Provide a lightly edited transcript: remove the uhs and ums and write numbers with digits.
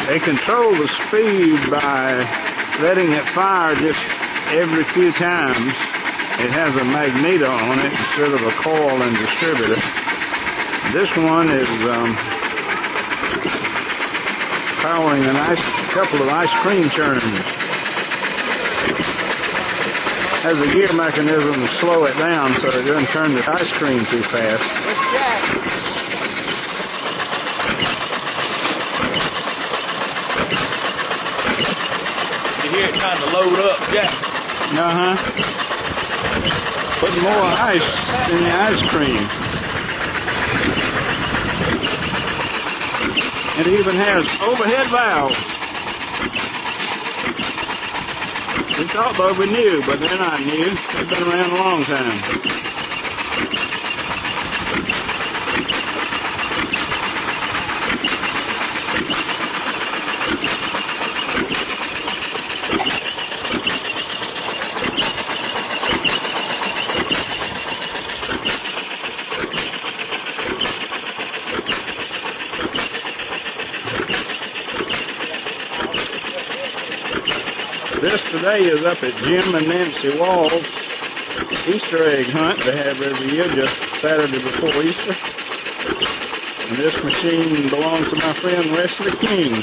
They control the speed by letting it fire just every few times. It has a magneto on it instead of a coil and distributor. This one is powering a couple of ice cream churns. Has a gear mechanism to slow it down so it doesn't turn the ice cream too fast. You hear it trying to load up, Jack? Putting more ice in the ice cream. It even has overhead valves. We thought they were new, but they're not new. They've been around a long time. This today is up at Jim and Nancy Wall's Easter egg hunt they have every year, just Saturday before Easter. And this machine belongs to my friend Wesley King.